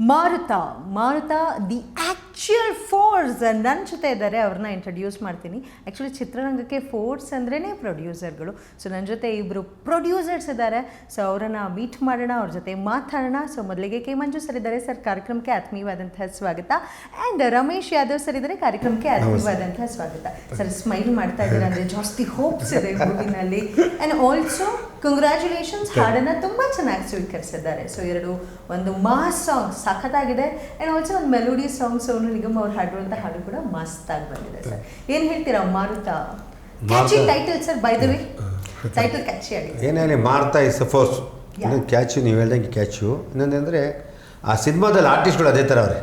ಮಾರುತ the actual force ನನ್ನ ಜೊತೆ ಇದ್ದಾರೆ. ಅವ್ರನ್ನ ಇಂಟ್ರಡ್ಯೂಸ್ ಮಾಡ್ತೀನಿ. ಆ್ಯಕ್ಚುಲಿ ಚಿತ್ರರಂಗಕ್ಕೆ ಫೋರ್ಸ್ ಅಂದ್ರೇ ಪ್ರೊಡ್ಯೂಸರ್ಗಳು. ಸೊ ನನ್ನ ಜೊತೆ ಇಬ್ಬರು ಪ್ರೊಡ್ಯೂಸರ್ಸ್ ಇದ್ದಾರೆ. ಸೊ ಅವರನ್ನು ಮೀಟ್ ಮಾಡೋಣ, ಅವ್ರ ಜೊತೆ ಮಾತಾಡೋಣ. ಸೊ ಮೊದಲಿಗೆ ಕೆ ಮಂಜು ಸರ್ ಇದ್ದಾರೆ. ಸರ್, ಕಾರ್ಯಕ್ರಮಕ್ಕೆ ಆತ್ಮೀಯವಾದಂತಹ ಸ್ವಾಗತ. ಆ್ಯಂಡ್ ರಮೇಶ್ ಯಾದವ್ ಸರ್ ಇದ್ದಾರೆ. ಕಾರ್ಯಕ್ರಮಕ್ಕೆ ಆತ್ಮೀಯವಾದಂತಹ ಸ್ವಾಗತ. ಸರ್, ಸ್ಮೈಲ್ ಮಾಡ್ತಾ ಇದ್ದೀರಾ ಅಂದರೆ ಜಾಸ್ತಿ ಹೋಪ್ಸ್ ಇದೆ ಮೂವಿನಲ್ಲಿ. ಆ್ಯಂಡ್ ಆಲ್ಸೋ ಕಂಗ್ರ್ಯಾಚುಲೇಷನ್ಸ್, ಹಾಡನ್ನು ತುಂಬ ಚೆನ್ನಾಗಿ ಸ್ವೀಕರಿಸಿದ್ದಾರೆ. ಸೊ ಒಂದು ಮಾಸ್ ಸಾಂಗ್ ಸಖತ್ತಾಗಿದೆ. ಆ್ಯಂಡ್ ಆಲ್ಸೋ ಒಂದು ಮೆಲೋಡಿ ಸಾಂಗ್ ಸೋನು ನಿಗಮ್ ಅವ್ರು ಹಾಡುವಂಥ ಹಾಡು ಕೂಡ ಮಸ್ತಾಗಿ ಬಂದಿದೆ. ಸರ್, ಏನು ಹೇಳ್ತೀರಾ? ಮಾರುತ catchy title sir, by the way title catchy ಆಗಿದೆ. ಏನೇ ಮಾರುತ ಇಸ್ ಅ ಫೋರ್ಸ್, ಇನ್ನೊಂದು ಕ್ಯಾಚು, ನೀವು ಹೇಳ್ದಂಗೆ ಕ್ಯಾಚು. ಇನ್ನೊಂದಂದರೆ ಆ ಸಿನಿಮಾದಲ್ಲಿ ಆರ್ಟಿಸ್ಟ್ಗಳು ಅದೇ ಥರ ಅವರೇ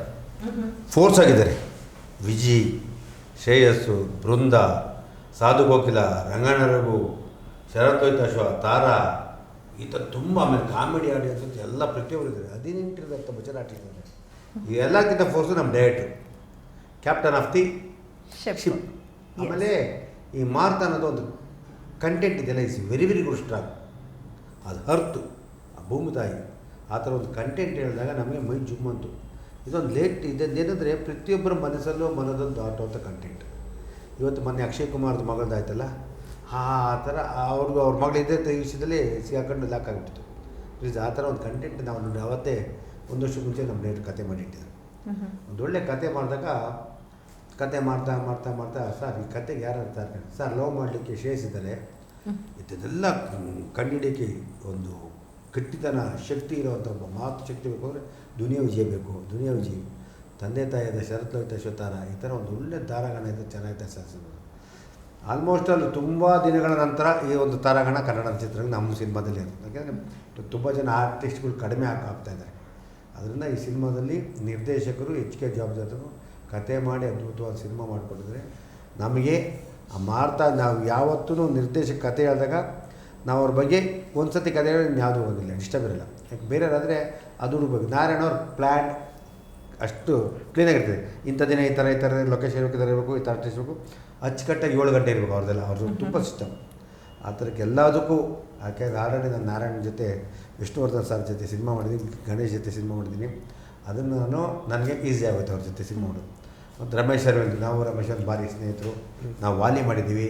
ಫೋರ್ಸ್ ಆಗಿದ್ದಾರೆ. ವಿಜಿ, ಶ್ರೇಯಸ್ಸು, ಬೃಂದ, ಸಾಧು ಕೋಕಿಲ, ರಂಗಣ್ಣ ರಘು, ಶರತ್ ಅಶ್ವ, ತಾರಾ, ಈ ಥರ ತುಂಬ. ಆಮೇಲೆ ಕಾಮಿಡಿ ಆಡಿಯನ್ಸ್ ಅಂತ ಎಲ್ಲ ಪ್ರತಿಯೊಬ್ಬರು ಇದ್ದಾರೆ. 18 ಬಜೆಟ್ ಆರ್ಟಿಸ್ಟ್ ಇದ್ದಾರೆ. ಇವೆಲ್ಲಕ್ಕಿಂತ ಫೋರ್ಸು ನಮ್ಮ ಡೈರೆಕ್ಟ್ರು, ಕ್ಯಾಪ್ಟನ್ ಆಫ್ ದಿ ಶಿಪ್. ಆಮೇಲೆ ಈ ಮಾರುತ ಅನ್ನೋದು ಒಂದು ಕಂಟೆಂಟ್ ಇದೆಲ್ಲ is very very good strong. ಅದು ಹರ್ತು ಆ ಭೂಮಿ ತಾಯಿ ಆ ಥರ ಒಂದು ಕಂಟೆಂಟ್ ಹೇಳಿದಾಗ ನಮಗೆ ಮೈ ಜುಮ್ಮಂತು. ಇದೊಂದು ಇದೇನೆಂದರೆ ಪ್ರತಿಯೊಬ್ಬರ ಮನಸ್ಸಲ್ಲೂ ಮನದೊಂದು ದಾಟುವಂಥ ಕಂಟೆಂಟ್. ಇವತ್ತು ಮೊನ್ನೆ ಅಕ್ಷಯ್ ಕುಮಾರ್ದು ಮಗಳದಾಯ್ತಲ್ಲ, ಆ ಥರ ಅವ್ರ ಮಗಳಿದ್ದ ಈ ವಿಷಯದಲ್ಲಿ ಸಿಗಾಕೊಂಡು ಲಾಕ್ ಆಗಿಬಿಟ್ಟಿತ್ತು. ಪ್ಲೀಸ್ ಆ ಥರ ಒಂದು ಕಂಟೆಂಟ್ ನಾವು ಅವತ್ತೇ ಒಂದು ವರ್ಷ ಮುಂಚೆ ನಮ್ಮ ಡೈರೆಕ್ಟ್ ಕತೆ ಮಾಡಿಟ್ಟಿದ್ರು. ಒಂದು ಒಳ್ಳೆ ಕತೆ ಮಾಡಿದಾಗ ಕತೆ ಮಾಡ್ತಾ ಸರ್ ಈ ಕತೆಗೆ ಯಾರು ಇರ್ತಾರೆ ಸರ್, ಲವ್ ಮಾಡಲಿಕ್ಕೆ ಶ್ರೇಯಸ್ಸಿದ್ದಾರೆ, ಇದೆಲ್ಲ ಕಂಡುಹಿಡಿಯೋಕ್ಕೆ ಒಂದು ಗಟ್ಟಿತನ ಶಕ್ತಿ ಇರೋವಂಥ ಒಬ್ಬ ಮಾತು ಶಕ್ತಿ ಬೇಕು ಅಂದರೆ ದುನಿಯಾ ವಿಜಯ ಬೇಕು. ದುನಿಯಾ ವಿಜಯ್ ತಂದೆ ತಾಯಿಯಾದ ಶರತ್ ಅಶ್ವತಾರ, ಈ ಥರ ಒಂದು ಒಳ್ಳೆ ತಾರಾಗಣ ಇದೆ, ಚೆನ್ನಾಗಿದೆ ಸರ್. ಆಲ್ಮೋಸ್ಟ್ ಅಲ್ಲಿ ತುಂಬ ದಿನಗಳ ನಂತರ ಈ ಒಂದು ತಾರಾಗಣ ಕನ್ನಡ ಚಿತ್ರರಂಗ ನಮ್ಮ ಸಿನಿಮಾದಲ್ಲಿ ಇರುತ್ತೆ. ಯಾಕೆಂದರೆ ತುಂಬ ಜನ ಆರ್ಟಿಸ್ಟ್ಗಳು ಕಡಿಮೆ ಆಗ್ತಾಯಿದ್ದಾರೆ. ಅದರಿಂದ ಈ ಸಿನಿಮಾದಲ್ಲಿ ನಿರ್ದೇಶಕರು ಹೆಚ್ಚಿಗೆ ಜವಾಬ್ದಾರರು ಕತೆ ಮಾಡಿ ಅದ್ಭುತವಾದ ಸಿನಿಮಾ ಮಾಡಿಕೊಟ್ಟಿದ್ರೆ ನಮಗೆ ಆ ಮಾರ್ತಾ. ನಾವು ಯಾವತ್ತೂ ನಿರ್ದೇಶಕ ಕತೆ ಹೇಳಿದಾಗ ನಾವು ಅವ್ರ ಬಗ್ಗೆ ಒಂದು ಸತಿ ಕತೆ ಹೇಳಿ ಯಾವುದೂ ಹೋಗಿಲ್ಲ, ಡಿಸ್ಟರ್ಬ್ ಇರಲ್ಲ. ಯಾಕೆ ಬೇರೆಯವರಾದರೆ ಅದು ಹುಡುಗಬೇಕು. ನಾರಾಯಣ ಅವ್ರ ಪ್ಲ್ಯಾನ್ ಅಷ್ಟು ಕ್ಲೀನಾಗಿರ್ತದೆ. ಇಂಥ ದಿನ ಈ ಥರ ಲೊಕೇಶನ್ ಇರಬೇಕು, ಈ ಥರ ಆರ್ಟಿಸ್ಟ್ ಇರಬೇಕು, ಅಚ್ಚುಕಟ್ಟಾಗಿ 7 ಗಂಟೆ ಇರಬೇಕು ಅವ್ರದ್ದೆಲ್ಲ. ಅವ್ರದ್ದು ತುಂಬ ಸಿಸ್ಟಮ್ ಆ ಥರಕ್ಕೆ ಎಲ್ಲದಕ್ಕೂ. ಯಾಕೆಂದರೆ ಆಲ್ರೆಡಿ ನಾನು ನಾರಾಯಣ ಜೊತೆ, ವಿಷ್ಣುವರ್ಧನ್ ಸರ್ ಜೊತೆ ಸಿನಿಮಾ ಮಾಡಿದ್ದೀನಿ, ಗಣೇಶ್ ಜೊತೆ ಸಿನಿಮಾ ಮಾಡಿದ್ದೀನಿ. ಅದನ್ನು ನನಗೆ ಈಸಿ ಆಗುತ್ತೆ ಅವ್ರ ಜೊತೆ ಸಿನಿಮಾ ಮಾಡೋದು. ಮತ್ತು ರಮೇಶ್ ಅರವಿಂದ್, ನಾವು ರಮೇಶ್ ಅವ್ರ ಭಾರಿ ಸ್ನೇಹಿತರು. ನಾವು ವಾಲಿ ಮಾಡಿದ್ದೀವಿ,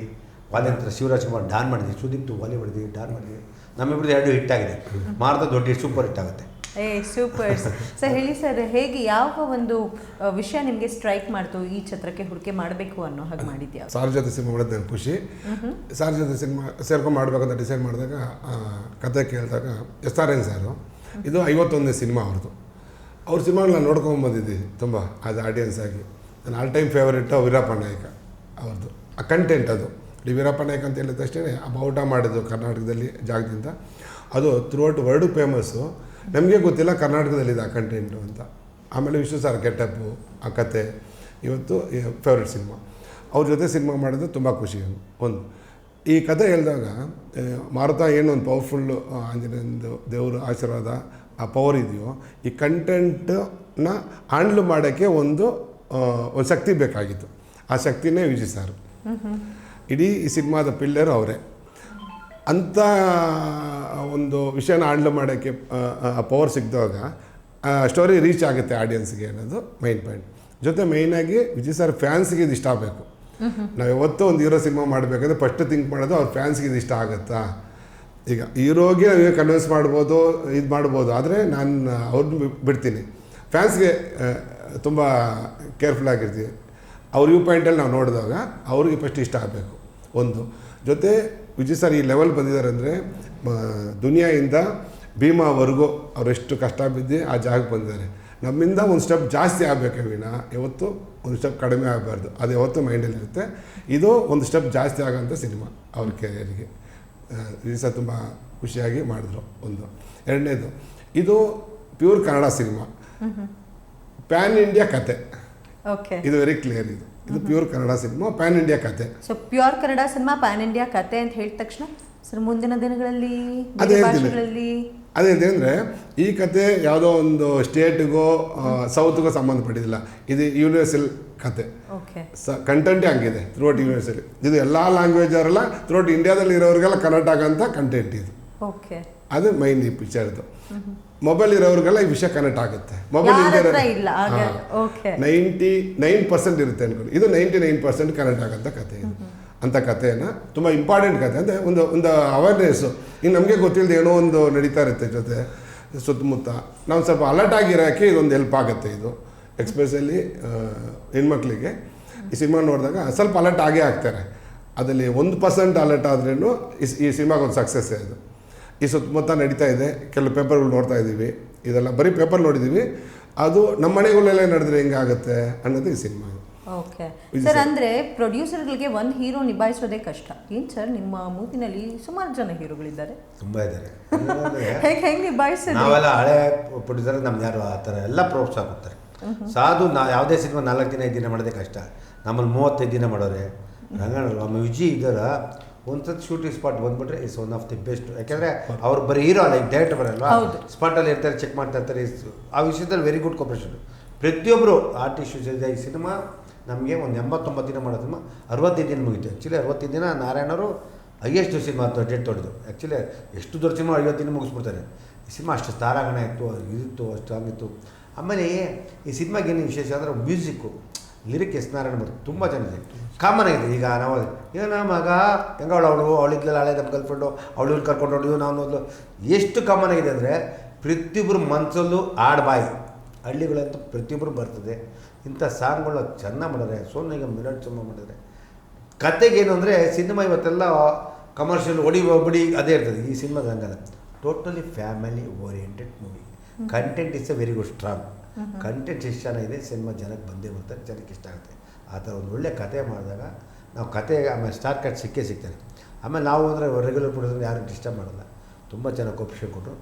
ವಾಲಿ ನಂತರ ಶಿವರಾಜ್ ಕುಮಾರ್ ಡಾನ್ ಮಾಡಿದ್ದೀವಿ, ಸುದೀಪ್ ವಾಲಿ ಮಾಡಿದ್ದೀವಿ, ಡಾನ್ ಮಾಡಿದ್ದೀವಿ. ನಮ್ಮಿಬ್ಬರದ್ದು 2 ಹಿಟ್ ಆಗಿದೆ. ಮಾರುತ ದೊಡ್ಡ ಸೂಪರ್ ಹಿಟ್ ಆಗುತ್ತೆ. ಸೂಪರ್. ಸರ್, ಹೇಳಿ ಸರ್, ಹೇಗೆ ಯಾವ ಒಂದು ವಿಷಯ ನಿಮಗೆ ಸ್ಟ್ರೈಕ್ ಮಾಡ್ತು ಈ ಚಿತ್ರಕ್ಕೆ ಹೂಡಿಕೆ ಮಾಡಬೇಕು ಅನ್ನೋ ಹಾಗೆ ಮಾಡಿದ್ಯಾ? ಸಾರ್ ಜೊತೆ ಸಿನಿಮಾ ಮಾಡೋದು ನನಗೆ ಖುಷಿ. ಸಾರ್ ಜೊತೆ ಸಿನಿಮಾ ಸೇರ್ಕೊಂಡು ಮಾಡಬೇಕಂತ ಡಿಸೈಡ್ ಮಾಡಿದಾಗ ಕತೆ ಕೇಳಿದಾಗ SRN ಸಾರು, ಇದು 51ನೇ ಸಿನಿಮಾ ಅವ್ರದ್ದು. ಅವ್ರ ಸಿನಿಮಾಗಳು ನಾನು ನೋಡ್ಕೊಂಬಂದಿದ್ದೀನಿ ತುಂಬ ಅದು ಆಡಿಯನ್ಸ್ ಆಗಿ. ನನ್ನ ಆಲ್ ಟೈಮ್ ಫೇವರೇಟು ವೀರಪ್ಪ ನಾಯಕ ಅವ್ರದ್ದು. ಆ ಕಂಟೆಂಟ್ ಅದು ವೀರಪ್ಪ ನಾಯಕ ಅಂತ ಹೇಳಿದ ತಕ್ಷಣ ಆ ಬಾವುಟ ಮಾಡಿದ್ದು ಕರ್ನಾಟಕದಲ್ಲಿ ಜಾಗದಿಂದ ಅದು ಥ್ರೂಔಟ್ ವರ್ಲ್ಡ್ ಫೇಮಸ್ಸು. ನಮಗೆ ಗೊತ್ತಿಲ್ಲ ಕರ್ನಾಟಕದಲ್ಲಿದೆ ಆ ಕಂಟೆಂಟು ಅಂತ. ಆಮೇಲೆ ವಿಷ್ಣು ಸರ್ ಗೆಟಪ್ಪು, ಆ ಕತೆ ಇವತ್ತು ಫೇವ್ರೆಟ್ ಸಿನಿಮಾ. ಅವ್ರ ಜೊತೆ ಸಿನಿಮಾ ಮಾಡೋದು ತುಂಬ ಖುಷಿ. ಒಂದು ಈ ಕತೆ ಹೇಳಿದಾಗ ಮಾರುತ ಏನು ಒಂದು ಪವರ್ಫುಲ್ಲು ಆಂಜನೇಯಂದು ದೇವರು ಆಶೀರ್ವಾದ, ಆ ಪವರ್ ಇದೆಯೋ, ಈ ಕಂಟೆಂಟನ್ನ ಹ್ಯಾಂಡ್ಲ್ ಮಾಡೋಕ್ಕೆ ಒಂದು ಶಕ್ತಿ ಬೇಕಾಗಿತ್ತು. ಆ ಶಕ್ತಿನೇ ವಿಜಯ್ ಸರ್. ಇಡೀ ಈ ಸಿನಿಮಾದ ಪಿಲ್ಲರು ಅವರೇ. ಅಂಥ ಒಂದು ವಿಷಯನ ಹ್ಯಾಂಡ್ಲ್ ಮಾಡೋಕ್ಕೆ ಪವರ್ ಸಿಕ್ಕಿದಾಗ ಸ್ಟೋರಿ ರೀಚ್ ಆಗುತ್ತೆ ಆಡಿಯನ್ಸ್ಗೆ ಅನ್ನೋದು ಮೈನ್ ಪಾಯಿಂಟ್. ಜೊತೆ ಮೇಯ್ನಾಗಿ ವಿಜಯ್ ಸರ್ ಫ್ಯಾನ್ಸ್ಗೆ ಇದು ಇಷ್ಟ ಆಗಬೇಕು. ನಾವು ಯಾವತ್ತೂ ಒಂದು ಹೀರೋ ಸಿನಿಮಾ ಮಾಡಬೇಕಂದ್ರೆ ಫಸ್ಟ್ ಥಿಂಕ್ ಮಾಡೋದು ಅವ್ರ ಫ್ಯಾನ್ಸ್ಗೆ ಇದು ಇಷ್ಟ ಆಗುತ್ತಾ. ಈಗ ಹೀರೋಗೆ ನಾವೇ ಕನ್ವಿನ್ಸ್ ಮಾಡ್ಬೋದು, ಇದು ಮಾಡ್ಬೋದು, ಆದರೆ ನಾನು ಅವ್ರನ್ನ ಬಿಡ್ತೀನಿ. ಫ್ಯಾನ್ಸ್ಗೆ ತುಂಬ ಕೇರ್ಫುಲ್ ಆಗಿರ್ತೀವಿ. ಅವ್ರ ವ್ಯೂ ಪಾಯಿಂಟಲ್ಲಿ ನಾವು ನೋಡಿದಾಗ ಅವ್ರಿಗೆ ಫಸ್ಟ್ ಇಷ್ಟ ಆಗಬೇಕು ಒಂದು. ಜೊತೆ ವಿಜಯ್ ಸರ್ ಈ ಲೆವೆಲ್ ಬಂದಿದ್ದಾರೆ ಅಂದರೆ ದುನಿಯಾಯಿಂದ ಭೀಮಾವರೆಗೂ ಅವರೆಷ್ಟು ಕಷ್ಟ ಬಿದ್ದು ಆ ಜಾಗಕ್ಕೆ ಬಂದಿದ್ದಾರೆ. ನಮ್ಮಿಂದ ಒಂದು ಸ್ಟೆಪ್ ಜಾಸ್ತಿ ಆಗಬೇಕು ವಿನ ಯಾವತ್ತು ಒಂದು ಸ್ಟೆಪ್ ಕಡಿಮೆ ಆಗಬಾರ್ದು. ಅದು ಯಾವತ್ತೂ ಮೈಂಡಲ್ಲಿರುತ್ತೆ. ಇದು ಒಂದು ಸ್ಟೆಪ್ ಜಾಸ್ತಿ ಆಗೋಂಥ ಸಿನಿಮಾ ಅವ್ರ ಕೆರಿಯರಿಗೆ. ವಿಜಯ್ ಸರ್ ತುಂಬ ಖುಷಿಯಾಗಿ ಮಾಡಿದ್ರು. ಒಂದು ಎರಡನೇದು, ಇದು pure Kannada cinema, pan India ಕತೆ. ಓಕೆ, ಇದು ವೆರಿ ಕ್ಲಿಯರ್. ಇದು pure Kannada cinema, pan India ಕತೆ. So pure Kannada cinema, pan India ಕತೆ ಅಂತ ಹೇಳಿದ ತಕ್ಷಣ ಸರ್ ಮುಂದಿನ ದಿನಗಳಲ್ಲಿ ಅದೇ ಅಂದರೆ ಈ ಕತೆ ಯಾವುದೋ ಒಂದು ಸ್ಟೇಟ್ಗೋ ಸೌತ್ಗೋ ಸಂಬಂಧಪಟ್ಟಿಲ್ಲ. ಇದು ಯೂನಿವರ್ಸಲ್ ಕತೆ. ಕಂಟೆಂಟೇ ಹಂಗಿದೆ ಥ್ರೂಔಟ್ ಯೂನಿವರ್ಸಲ್. ಇದು ಎಲ್ಲ ಲ್ಯಾಂಗ್ವೇಜ್ ಅವರೆಲ್ಲ ಥ್ರೂಔಟ್ ಇಂಡಿಯಾದಲ್ಲಿ ಇರೋರಿಗೆಲ್ಲ ಕನೆಕ್ಟ್ ಆಗೋಂಥ ಕಂಟೆಂಟ್ ಇದು. ಅದು ಮೈನ್ ಈ ಪಿಕ್ಚರ್ದು. ಮೊಬೈಲ್ ಇರೋರಿಗೆಲ್ಲ ಈ ವಿಷಯ ಕನೆಕ್ಟ್ ಆಗುತ್ತೆ. ಮೊಬೈಲ್ ಯಾರ ಇಲ್ಲದೆ ಹತ್ರ ಇಲ್ಲ ಹಾಗೆ ಓಕೆ 99% ಇರುತ್ತೆ ಅನ್ಕೊಂಡು, ಇದು 99% ಕನೆಕ್ಟ್ ಆಗೋಂಥ ಕಥೆ ಇದು. ಅಂಥ ಕಥೆಯನ್ನು ತುಂಬ ಇಂಪಾರ್ಟೆಂಟ್ ಕಥೆ ಅಂದರೆ ಒಂದು ಅವೇರ್ನೆಸ್ಸು. ಇನ್ನು ನಮಗೆ ಗೊತ್ತಿಲ್ಲದೆ ಏನೋ ಒಂದು ನಡೀತಾ ಇರುತ್ತೆ ಜೊತೆ ಸುತ್ತಮುತ್ತ, ನಾವು ಸ್ವಲ್ಪ ಅಲರ್ಟ್ ಆಗಿರೋಕ್ಕೆ ಇದೊಂದು ಹೆಲ್ಪ್ ಆಗುತ್ತೆ. ಇದು ಎಕ್ಸ್ಪೆಷಲಿ ಹೆಣ್ಮಕ್ಳಿಗೆ ಈ ಸಿನಿಮಾ ನೋಡಿದಾಗ ಸ್ವಲ್ಪ ಅಲರ್ಟ್ ಆಗೇ ಆಗ್ತಾರೆ. ಅದರಲ್ಲಿ 1% ಅಲರ್ಟ್ ಆದ್ರೂ ಈ ಸಿನಿಮಾಗೊಂದು ಸಕ್ಸಸ್ಸೇ ಅದು. ಈ ಸುತ್ತಮುತ್ತ ನಡೀತಾ ಇದೆ, ಕೆಲವು ಪೇಪರ್ಗಳು ನೋಡ್ತಾ ಇದ್ದೀವಿ, ಇದೆಲ್ಲ ಬರೀ ಪೇಪರ್ ನೋಡಿದ್ದೀವಿ, ಅದು ನಮ್ಮ ಮನೆಗಳಲ್ಲೇ ನಡೆದ್ರೆ ಹೆಂಗಾಗುತ್ತೆ ಅನ್ನೋದು ಈ ಸಿನಿಮಾ. ಓಕೆ ಸರ್, ಅಂದರೆ ಪ್ರೊಡ್ಯೂಸರ್ಗಳಿಗೆ ಒಂದು ಹೀರೋ ನಿಭಾಯಿಸೋದೇ ಕಷ್ಟ. ಏನು ಸರ್, ನಿಮ್ಮ ಮೂವಿನಲ್ಲಿ ಸುಮಾರು ಜನ ಹೀರೋಗಳಿದ್ದಾರೆ, ತುಂಬ ಇದ್ದಾರೆ. ಹೆಂಗೆ ನಿಭಾಯಿಸಿದ್ರೆ? ನಾವೆಲ್ಲ ಹಳೆ ಪ್ರೊಡ್ಯೂಸರ್ ನಮ್ಗೆ ಯಾರು ಆ ಥರ ಎಲ್ಲ ಪ್ರೋತ್ಸಾಹ ಕೊಡ್ತಾರೆ. ಸಾಧು ಯಾವುದೇ ಸಿನಿಮಾ 4 ದಿನ 5 ದಿನ ಮಾಡೋದೇ ಕಷ್ಟ, ನಮ್ಮಲ್ಲಿ 35 ದಿನ ಮಾಡೋರೆ. ರಂಗಣ್ಣ ಆಮೇಲೆ ವಿಜಯ್ ಇದರ ಒಂದ್ಸತಿ ಶೂಟಿಂಗ್ ಸ್ಪಾಟ್ ಬಂದ್ಬಿಟ್ರೆ is one of the best. ಯಾಕೆಂದರೆ ಅವ್ರು ಬರೀ ಹೀರೋ ಅಲ್ಲ, ಈಗ ಡೈರೆಕ್ಟರ್ ಬರಲ್ವಾ, ಸ್ಪಾಟಲ್ಲಿ ಇರ್ತಾರೆ, ಚೆಕ್ ಮಾಡ್ತಾ ಇರ್ತಾರೆ. ಆ ವಿಷಯದಲ್ಲಿ ವೆರಿ ಗುಡ್ ಕೋಪರೇಷನ್. ಪ್ರತಿಯೊಬ್ಬರು ಆರ್ಟಿಸ್ಟ್ ಇದೆ. ಈ ಸಿನಿಮಾ ನಮಗೆ ಒಂದು 89 ದಿನ ಮಾಡೋ ಸಿನಿಮಾ 65 ದಿನ ಮುಗಿತು. ಆ್ಯಕ್ಚುಲಿ 65 ದಿನ ನಾರಾಯಣವರು ಹೈಯೆಸ್ಟ್ ಸಿನಿಮಾ ಡೇಟ್ ತೊಡೆದು. ಆ್ಯಕ್ಚುಲಿ ಎಷ್ಟು ದೊಡ್ಡ ಸಿನಿಮಾ 50 ದಿನ ಮುಗಿಸ್ಬಿಡ್ತಾರೆ. ಈ ಸಿನಿಮಾ ಅಷ್ಟು ತಾರಾಗಣ ಇತ್ತು, ಇದಿತ್ತು, ಅಷ್ಟು ಆಗಿತ್ತು. ಆಮೇಲೆ ಈ ಸಿನಿಮಾಗೆ ಏನು ವಿಶೇಷ ಅಂದರೆ ಮ್ಯೂಸಿಕ್ಕು, ಲಿರಿಕ್ ಎಸ್ ನಾರಾಯಣ ಬರುತ್ತೆ, ತುಂಬ ಚೆನ್ನಾಗಿದೆ, ಕಾಮನ್ ಆಗಿದೆ. ಈಗ ನಾವು ಏನೋ ಮಗ ಹೆಂಗೆ ಅವಳಿದ್ಲೆಲ್ಲ ಹಳೆ ನಮ್ಮ ಗರ್ಲ್ಫ್ರೆಂಡು ಅವಳು ಕರ್ಕೊಂಡು ಹೊಡೆದು ನಾವು ಎಷ್ಟು ಕಾಮನ್ ಆಗಿದೆ ಅಂದರೆ ಪ್ರತಿಯೊಬ್ಬರು ಮನಸ್ಸಲ್ಲೂ ಆಡ್ಬಾಯಿ ಹಳ್ಳಿಗಳಂತೂ ಪ್ರತಿಯೊಬ್ಬರು ಬರ್ತದೆ. ಇಂಥ ಸಾಂಗ್ಗಳು ಚೆನ್ನಾಗಿ ಮಾಡಿದ್ರೆ, ಸೋನು ನಿಗಮ್ ಮೆಲೋಡಿ ಚೆನ್ನಾಗಿ ಮಾಡಿದ್ರೆ. ಕತೆಗೇನು ಅಂದರೆ ಸಿನಿಮಾ ಇವತ್ತೆಲ್ಲ ಕಮರ್ಷಿಯಲ್ ಬಿಡಿ ಅದೇ ಇರ್ತದೆ. ಈ ಸಿನಿಮಾದ ಹಂಗಲ್ಲ, totally family oriented movie. Content is A very good strong. Content ಎಷ್ಟು ಚೆನ್ನಾಗಿದೆ, ಸಿನಿಮಾ ಜನಕ್ಕೆ ಬಂದೇ ಬರ್ತಾರೆ, ಜನಕ್ಕೆ ಇಷ್ಟ ಆಗುತ್ತೆ. ಆ ಥರ ಒಂದು ಒಳ್ಳೆ ಕತೆ ಮಾಡಿದಾಗ ನಾವು ಕತೆ ಆಮೇಲೆ ಸ್ಟಾರ್ ಕಟ್ ಸಿಗ್ತಾರೆ. ಆಮೇಲೆ ನಾವು ಅಂದರೆ ರೆಗ್ಯುಲರ್ ಪ್ರೊಡ್ಯೂಸರ್ ಯಾರು ಡಿಸ್ಟರ್ಬ್ ಮಾಡೋಲ್ಲ, ತುಂಬ ಚೆನ್ನಾಗಿ ಕೋಪರೇಷನ್ ಕೊಟ್ಟರು.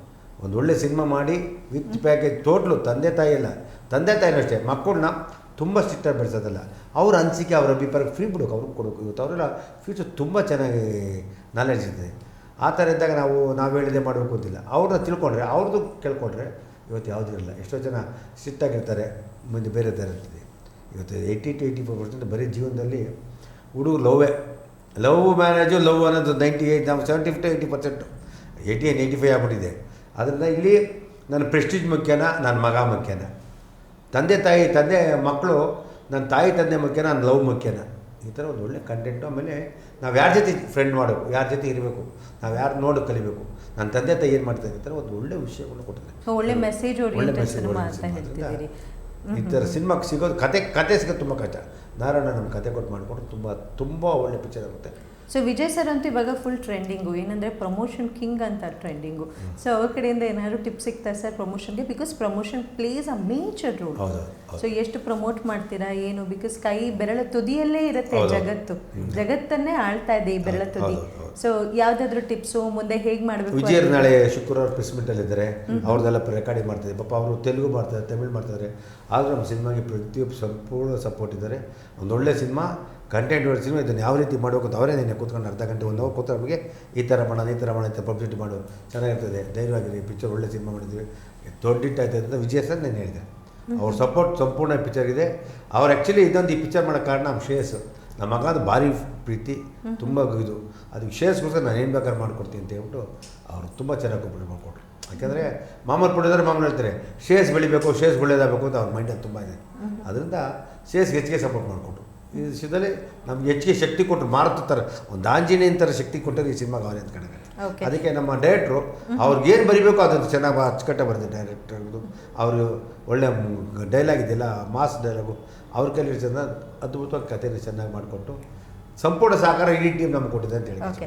ಒಂದು ಒಳ್ಳೆ ಸಿನಿಮಾ ಮಾಡಿ ವಿತ್ ಪ್ಯಾಕೇಜ್ ಟೋಟ್ಲು. ತಂದೆ ತಾಯಿ ಇಲ್ಲ, ತಂದೆ ತಾಯಿನೂ ಅಷ್ಟೇ, ಮಕ್ಕಳನ್ನ ತುಂಬ ಸ್ಟ್ರಿಕ್ಟಾಗಿ ಬೆಳೆಸೋದಲ್ಲ, ಅವ್ರ ಅನಿಸಿಕೆ ಅವ್ರ ಅಭಿಪ್ರಾಯ ಫ್ರೀ ಬಿಡೋಕೆ ಅವ್ರಿಗೆ ಕೊಡೋಕೆ. ಇವತ್ತು ಅವರೆಲ್ಲ ಫ್ಯೂಚರ್ ತುಂಬ ಚೆನ್ನಾಗಿ ನಾಲೆಡ್ಜ್ ಇದೆ. ಆ ಥರ ಇದ್ದಾಗ ನಾವು ಹೇಳಿದೆ ಮಾಡಬೇಕು ಅಂತಿಲ್ಲ. ಅವ್ರನ್ನ ತಿಳ್ಕೊಂಡ್ರೆ, ಅವ್ರದ್ದು ಕೇಳ್ಕೊಂಡ್ರೆ ಇವತ್ತು ಯಾವುದೂ ಇರಲ್ಲ. ಎಷ್ಟೋ ಜನ ಸ್ಟ್ರಿಕ್ಟಾಗಿರ್ತಾರೆ, ಮುಂದೆ ಬೇರೆ ಥರ ಇರ್ತದೆ. ಇವತ್ತು 80 to 85% ಬರೀ ಜೀವನದಲ್ಲಿ ಹುಡುಗರು ಲವ್ ಮ್ಯಾರೇಜು ಲವ್ ಅನ್ನೋದು 98, ನಾವು 70 to 80%, 80 and 85 ಆಗ್ಬಿಟ್ಟಿದೆ. ಅದರಿಂದ ಇಲ್ಲಿ ನನ್ನ ಪ್ರೆಸ್ಟೀಜ್ ಮುಖ್ಯನಾ, ನನ್ನ ಮಗ ಮುಖ್ಯನಾ, ತಂದೆ ಮಕ್ಕಳು, ನನ್ನ ತಾಯಿ ತಂದೆ ಮುಖ್ಯನಾ, ನನ್ನ ಲವ್ ಮುಖ್ಯನಾ, ಈ ಥರ ಒಂದು ಒಳ್ಳೆ ಕಂಟೆಂಟು. ಆಮೇಲೆ ನಾವು ಯಾರ ಜೊತೆ ಫ್ರೆಂಡ್ ಮಾಡಬೇಕು, ಯಾರ ಜೊತೆ ಇರಬೇಕು, ನಾವು ಯಾರು ನೋಡಿ ಕಲಿಬೇಕು, ನನ್ನ ತಂದೆ ತಾಯಿ ಏನು ಮಾಡ್ತಾರೆ, ಈ ಥರ ಒಂದು ಒಳ್ಳೆ ವಿಷಯವನ್ನು ಕೊಟ್ಟಿದ್ದಾರೆ. ಒಳ್ಳೆ ಮೆಸೇಜ್ ಓರಿಯೆಂಟೆಡ್ ಸಿನಿಮಾ ಅಂತ ಹೇಳ್ತಿದ್ದೀರಿ. ಈ ಥರ ಸಿನಿಮಾಗೆ ಸಿಗೋದು ಕತೆ ಸಿಗೋದು ತುಂಬ ಕಷ್ಟ. ನಾರಾಯಣ ನಮ್ಮ ಕತೆ ಕೊಟ್ಟು ಮಾಡಿಕೊಂಡು ತುಂಬ ಒಳ್ಳೆ ಪಿಕ್ಚರ್ ಆಗುತ್ತೆ. ಸೊ ವಿಜಯ್ ಸರ್ ಅಂತೂ ಇವಾಗ ಫುಲ್ ಟ್ರೆಂಡಿಂಗು, ಏನಂದರೆ ಪ್ರಮೋಷನ್ ಕಿಂಗ್ ಅಂತ ಟ್ರೆಂಡಿಂಗು. ಸೊ ಅವ್ರ ಕಡೆಯಿಂದ ಏನಾದರೂ ಟಿಪ್ಸ್ ಸಿಗ್ತಾರೆ ಸರ್ ಪ್ರಮೋಷನ್ಗೆ? Because promotion plays a major role. So ಎಷ್ಟು ಪ್ರಮೋಟ್ ಮಾಡ್ತೀರಾ ಏನು? ಬಿಕಾಸ್ ಕೈ ಬೆರಳ ತುದಿಯಲ್ಲೇ ಇರುತ್ತೆ ಜಗತ್ತನ್ನೇ ಆಳ್ತಾ ಇದೆ ಈ ಬೆರಳ ತುದಿ. ಸೊ ಯಾವುದಾದ್ರೂ ಟಿಪ್ಸು ಮುಂದೆ ಹೇಗೆ ಮಾಡಬೇಕು? ವಿಜಯ್ ನಾಳೆ ಶುಕ್ರವಾರ ಪ್ರೆಸ್ ಮೀಟಲ್ಲಿ ಇದ್ದಾರೆ, ಅವ್ರದ್ದೆಲ್ಲ ರೆಕಾರ್ಡಿಂಗ್ ಮಾಡ್ತಿದ್ದಾರೆ. ಪಾಪ ಅವರು ತೆಲುಗು ಮಾಡ್ತಾರೆ, ತಮಿಳು ಮಾಡ್ತಾರೆ. ಆದರೂ ನಮ್ಮ ಸಿನಿಮಾಗೆ ಪ್ರತಿಯೊಬ್ಬರು ಸಂಪೂರ್ಣ ಸಪೋರ್ಟ್ ಇದ್ದಾರೆ. ಒಂದೊಳ್ಳೆ ಸಿನಿಮಾ, ಕಂಟೆಂಟ್ ಒಳ್ಳೆ ಸಿನಿಮಾ. ಇದನ್ನು ಯಾವ ರೀತಿ ಮಾಡಬೇಕು ಅಂತ ಅವರೇ ನೆನೆ ಕೂತ್ಕೊಂಡು ಅರ್ಧ ಗಂಟೆ 1 ಅವರ್ ಕೂತ್ಕೊಂಡು ನಮಗೆ ಈ ಥರ ಮಾಡೋದು ಪಬ್ಲಿಸಿಟಿ ಮಾಡು, ಚೆನ್ನಾಗಿರ್ತದೆ, ಧೈರ್ಯವಾಗಿರಿ, ಪಿಕ್ಚರ್ ಒಳ್ಳೆ ಸಿನಿಮಾ ಮಾಡಿದ್ವಿ, ದೊಡ್ಡ ಹಿಟ್ ಆಯ್ತದೆ ಅಂತ ವಿಜಯ್ ಸರ್ ನಾನು ಹೇಳಿದೆ. ಅವ್ರ ಸಪೋರ್ಟ್ ಸಂಪೂರ್ಣ ಪಿಕ್ಚರ್ಗಿದೆ. ಅವ್ರು ಆ್ಯಕ್ಚುಲಿ ಇದೊಂದು ಈ ಪಿಕ್ಚರ್ ಮಾಡೋ ಕಾರಣ ನಮ್ಮ ಶ್ರೇಯಸ್, ನಮ್ಮ ಮಗ ಅದು ಭಾರಿ ಪ್ರೀತಿ, ತುಂಬ ಇದು, ಅದಕ್ಕೆ ಶ್ರೇಯಸ್ಗೋಸ್ಕರ ನಾನು ಏನು ಬೇಕಾದ್ರೆ ಮಾಡಿಕೊಡ್ತೀನಿ ಅಂತ ಹೇಳ್ಬಿಟ್ಟು ಅವರು ತುಂಬ ಚೆನ್ನಾಗಿ ಕೋಪರೇಟ್ ಮಾಡಿಕೊಟ್ರು. ಯಾಕೆಂದರೆ ಮಾಮೂಲು ಪ್ರೊಡ್ಯೂಸರ್ ಮಾಮೂಲು ಹೇಳ್ತಾರೆ ಶ್ರೇಯಸ್ ಬೆಳಿಬೇಕು, ಶ್ರೇಯಸ್ ಒಳ್ಳೇದಾಗಬೇಕು ಅಂತ ಅವ್ರ ಮೈಂಡಲ್ಲಿ ತುಂಬ ಇದೆ. ಅದರಿಂದ ಶ್ರೇಯಸ್ಗೆ ಹೆಚ್ಚಿಗೆ ಸಪೋರ್ಟ್ ಮಾಡಿಕೊಟ್ರು. ಈ ವಿಷಯದಲ್ಲಿ ನಮ್ಗೆ ಹೆಚ್ಚಿಗೆ ಶಕ್ತಿ ಕೊಟ್ಟರು, ಮಾರುತ ಥರ ಒಂದು ಆಂಜನೇಯನ ಥರ ಶಕ್ತಿ ಕೊಟ್ಟರೆ ಈ ಸಿನಿಮಾಗೆ ಅವರೇ ಅಂತ ಕಣಕ್ಕೆ. ಅದಕ್ಕೆ ನಮ್ಮ ಡೈರೆಕ್ಟ್ರು ಅವ್ರಿಗೇನು ಬರೀಬೇಕು ಅದನ್ನು ಚೆನ್ನಾಗಿ ಅಚ್ಚುಕಟ್ಟಾಗಿ ಬರೆದಿದೆ. ಡೈರೆಕ್ಟರ್ದು ಅವರು ಒಳ್ಳೆ ಡೈಲಾಗ್ ಇದೆಯಲ್ಲ, ಮಾಸ್ ಡೈಲಾಗು, ಅವ್ರ ಕೈಲಿ ಚೆನ್ನಾಗಿ ಅದ್ಭುತವಾಗಿ ಕಥೆನ ಚೆನ್ನಾಗಿ ಮಾಡಿಕೊಟ್ಟು ಸಂಪೂರ್ಣ ಸಹಕಾರ ಇಡೀ ಟೀಮ್ ನಮ್ಗೆ ಕೊಟ್ಟಿದೆ ಅಂತ ಹೇಳಿ. ಓಕೆ